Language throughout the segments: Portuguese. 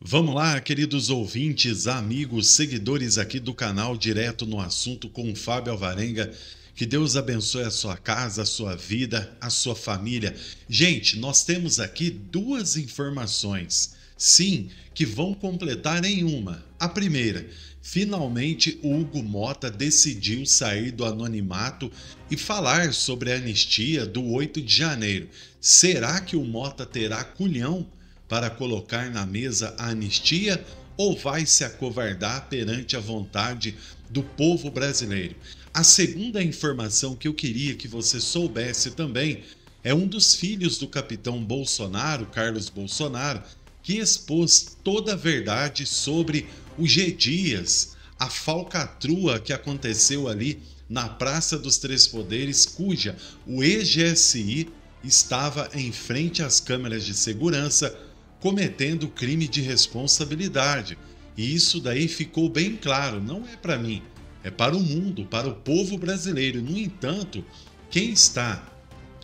Vamos lá, queridos ouvintes, amigos, seguidores aqui do canal Direto no Assunto com o Fábio Alvarenga. Que Deus abençoe a sua casa, a sua vida, a sua família. Gente, nós temos aqui duas informações, sim, que vão completar em uma. A primeira, finalmente o Hugo Motta decidiu sair do anonimato e falar sobre a anistia do 8 de janeiro. Será que o Motta terá culhão para colocar na mesa a anistia ou vai se acovardar perante a vontade do povo brasileiro? A segunda informação que eu queria que você soubesse também é um dos filhos do capitão Bolsonaro, Carlos Bolsonaro, que expôs toda a verdade sobre o G. Dias, a falcatrua que aconteceu ali na Praça dos Três Poderes, cuja o eGSI estava em frente às câmeras de segurança cometendo crime de responsabilidade. E isso daí ficou bem claro, não é para mim, é para o mundo, para o povo brasileiro. No entanto, quem está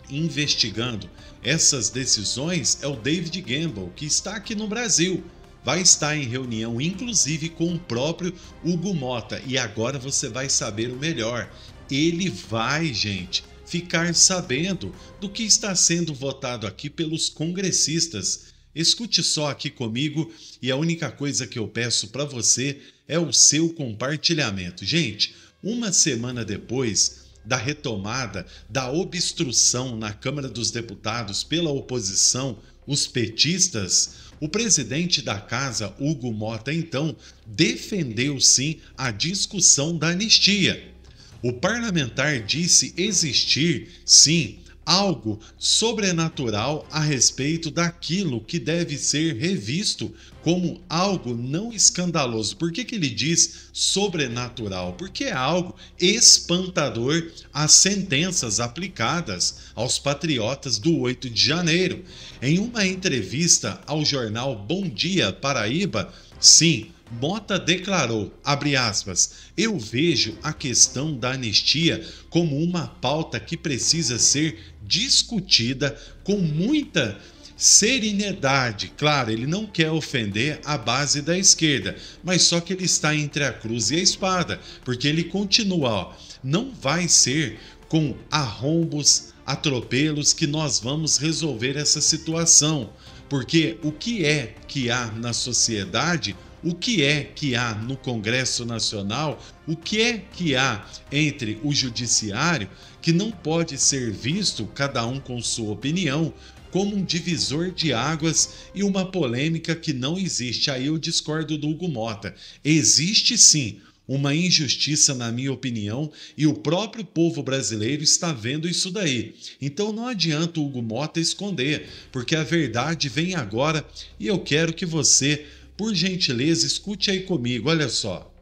investigando essas decisões é o David Gamble, que está aqui no Brasil. Vai estar em reunião, inclusive, com o próprio Hugo Motta. E agora você vai saber o melhor. Ele vai, gente, ficar sabendo do que está sendo votado aqui pelos congressistas. Escute só aqui comigo e a única coisa que eu peço para você é o seu compartilhamento. Gente, uma semana depois da retomada da obstrução na Câmara dos Deputados pela oposição, os petistas, o presidente da casa, Hugo Motta, então, defendeu sim a discussão da anistia. O parlamentar disse existir, sim, algo sobrenatural a respeito daquilo que deve ser revisto como algo não escandaloso. Por que ele diz sobrenatural? Porque é algo espantador às sentenças aplicadas aos patriotas do 8 de janeiro. Em uma entrevista ao jornal Bom Dia Paraíba, sim, Motta declarou, abre aspas, eu vejo a questão da anistia como uma pauta que precisa ser discutida com muita serenidade. Claro, ele não quer ofender a base da esquerda, mas só que ele está entre a cruz e a espada, porque ele continua, não vai ser com arrombos, atropelos que nós vamos resolver essa situação, porque o que é que há na sociedade, o que é que há no Congresso Nacional, o que é que há entre o Judiciário, que não pode ser visto, cada um com sua opinião, como um divisor de águas e uma polêmica que não existe. Aí eu discordo do Hugo Motta. Existe sim uma injustiça, na minha opinião, e o próprio povo brasileiro está vendo isso daí. Então não adianta o Hugo Motta esconder, porque a verdade vem agora e eu quero que você, por gentileza, escute aí comigo, olha só.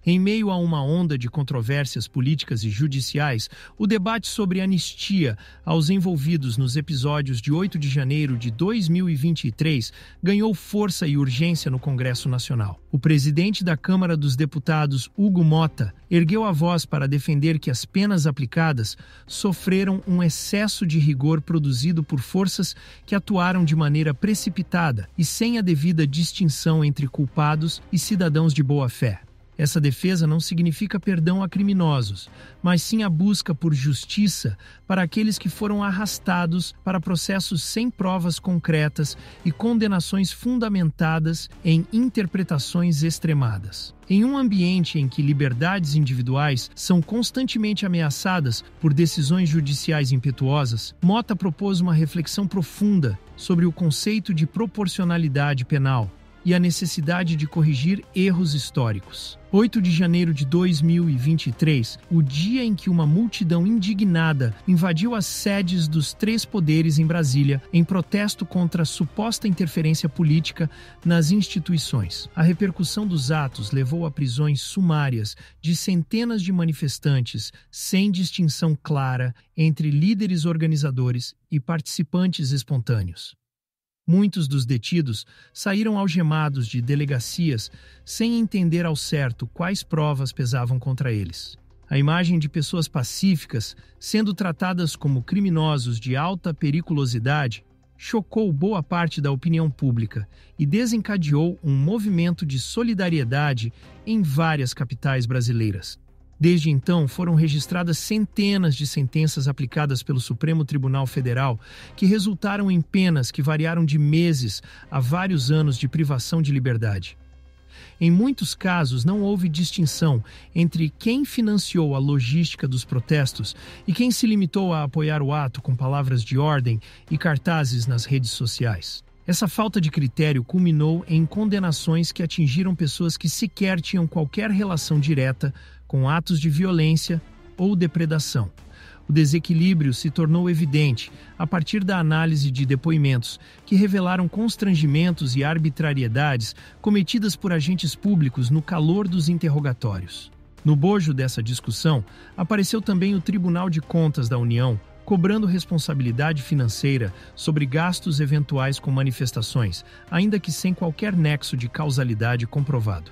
Em meio a uma onda de controvérsias políticas e judiciais, o debate sobre anistia aos envolvidos nos episódios de 8 de janeiro de 2023 ganhou força e urgência no Congresso Nacional. O presidente da Câmara dos Deputados, Hugo Motta, ergueu a voz para defender que as penas aplicadas sofreram um excesso de rigor produzido por forças que atuaram de maneira precipitada e sem a devida distinção entre culpados e cidadãos de boa-fé. Essa defesa não significa perdão a criminosos, mas sim a busca por justiça para aqueles que foram arrastados para processos sem provas concretas e condenações fundamentadas em interpretações extremadas. Em um ambiente em que liberdades individuais são constantemente ameaçadas por decisões judiciais impetuosas, Motta propôs uma reflexão profunda sobre o conceito de proporcionalidade penal e a necessidade de corrigir erros históricos. 8 de janeiro de 2023, o dia em que uma multidão indignada invadiu as sedes dos três poderes em Brasília em protesto contra a suposta interferência política nas instituições. A repercussão dos atos levou a prisões sumárias de centenas de manifestantes sem distinção clara entre líderes organizadores e participantes espontâneos. Muitos dos detidos saíram algemados de delegacias sem entender ao certo quais provas pesavam contra eles. A imagem de pessoas pacíficas sendo tratadas como criminosos de alta periculosidade chocou boa parte da opinião pública e desencadeou um movimento de solidariedade em várias capitais brasileiras. Desde então, foram registradas centenas de sentenças aplicadas pelo Supremo Tribunal Federal que resultaram em penas que variaram de meses a vários anos de privação de liberdade. Em muitos casos, não houve distinção entre quem financiou a logística dos protestos e quem se limitou a apoiar o ato com palavras de ordem e cartazes nas redes sociais. Essa falta de critério culminou em condenações que atingiram pessoas que sequer tinham qualquer relação direta com atos de violência ou depredação. O desequilíbrio se tornou evidente a partir da análise de depoimentos que revelaram constrangimentos e arbitrariedades cometidas por agentes públicos no calor dos interrogatórios. No bojo dessa discussão, apareceu também o Tribunal de Contas da União, cobrando responsabilidade financeira sobre gastos eventuais com manifestações, ainda que sem qualquer nexo de causalidade comprovado.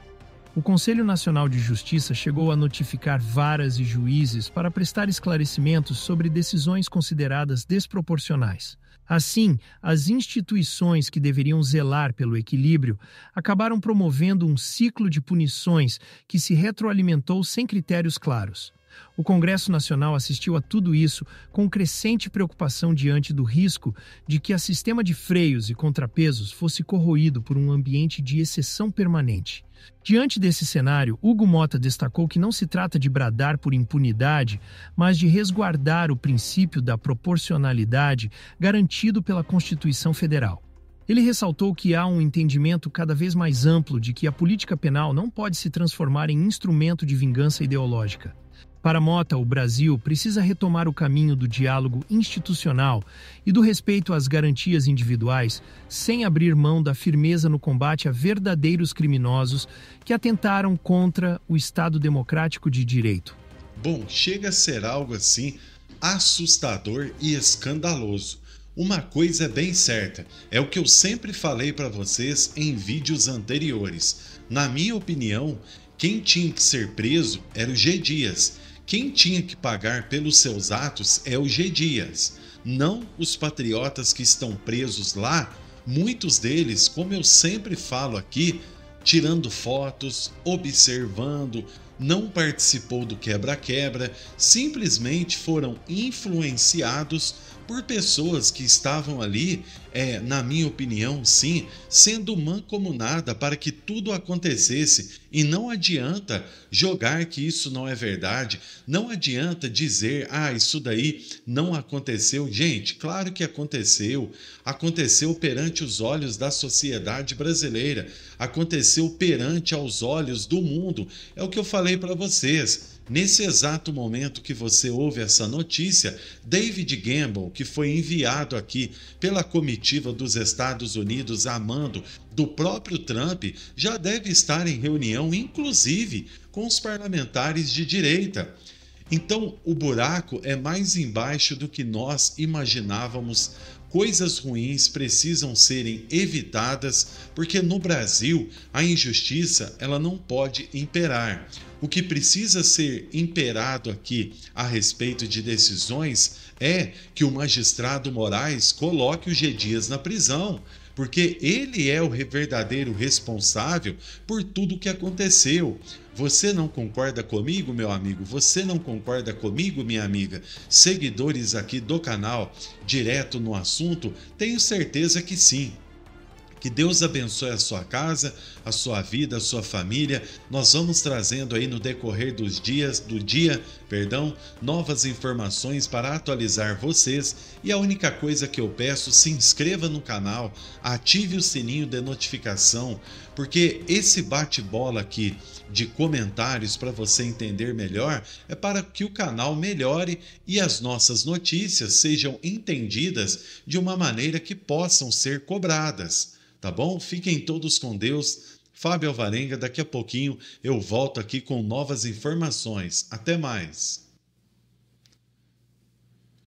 O Conselho Nacional de Justiça chegou a notificar varas e juízes para prestar esclarecimentos sobre decisões consideradas desproporcionais. Assim, as instituições que deveriam zelar pelo equilíbrio acabaram promovendo um ciclo de punições que se retroalimentou sem critérios claros. O Congresso Nacional assistiu a tudo isso com crescente preocupação diante do risco de que o sistema de freios e contrapesos fosse corroído por um ambiente de exceção permanente. Diante desse cenário, Hugo Motta destacou que não se trata de bradar por impunidade, mas de resguardar o princípio da proporcionalidade garantido pela Constituição Federal. Ele ressaltou que há um entendimento cada vez mais amplo de que a política penal não pode se transformar em instrumento de vingança ideológica. Para Motta, o Brasil precisa retomar o caminho do diálogo institucional e do respeito às garantias individuais, sem abrir mão da firmeza no combate a verdadeiros criminosos que atentaram contra o Estado democrático de direito. Bom, chega a ser algo assim assustador e escandaloso. Uma coisa é bem certa, é o que eu sempre falei para vocês em vídeos anteriores. Na minha opinião, quem tinha que ser preso era o G. Dias. Quem tinha que pagar pelos seus atos é o G. Dias, não os patriotas que estão presos lá, muitos deles, como eu sempre falo aqui, tirando fotos, observando, não participou do quebra-quebra, simplesmente foram influenciados por pessoas que estavam ali, na minha opinião, sim, sendo mancomunada para que tudo acontecesse. E não adianta jogar que isso não é verdade, não adianta dizer, isso daí não aconteceu. Gente, claro que aconteceu, aconteceu perante os olhos da sociedade brasileira, aconteceu perante aos olhos do mundo, é o que eu falei para vocês. Nesse exato momento que você ouve essa notícia, David Gamble, que foi enviado aqui pela comitiva dos Estados Unidos a mando do próprio Trump, já deve estar em reunião, inclusive, com os parlamentares de direita. Então, o buraco é mais embaixo do que nós imaginávamos. Coisas ruins precisam serem evitadas, porque no Brasil a injustiça ela não pode imperar. O que precisa ser imperado aqui a respeito de decisões é que o magistrado Moraes coloque o G. Dias na prisão, porque ele é o verdadeiro responsável por tudo o que aconteceu. Você não concorda comigo, meu amigo? Você não concorda comigo, minha amiga? Seguidores aqui do canal Direto no Assunto, tenho certeza que sim. Que Deus abençoe a sua casa, a sua vida, a sua família. Nós vamos trazendo aí no decorrer do dia, novas informações para atualizar vocês. E a única coisa que eu peço, se inscreva no canal, ative o sininho de notificação, porque esse bate-bola aqui de comentários para você entender melhor é para que o canal melhore e as nossas notícias sejam entendidas de uma maneira que possam ser cobradas. Tá bom? Fiquem todos com Deus. Fábio Alvarenga, daqui a pouquinho eu volto aqui com novas informações. Até mais!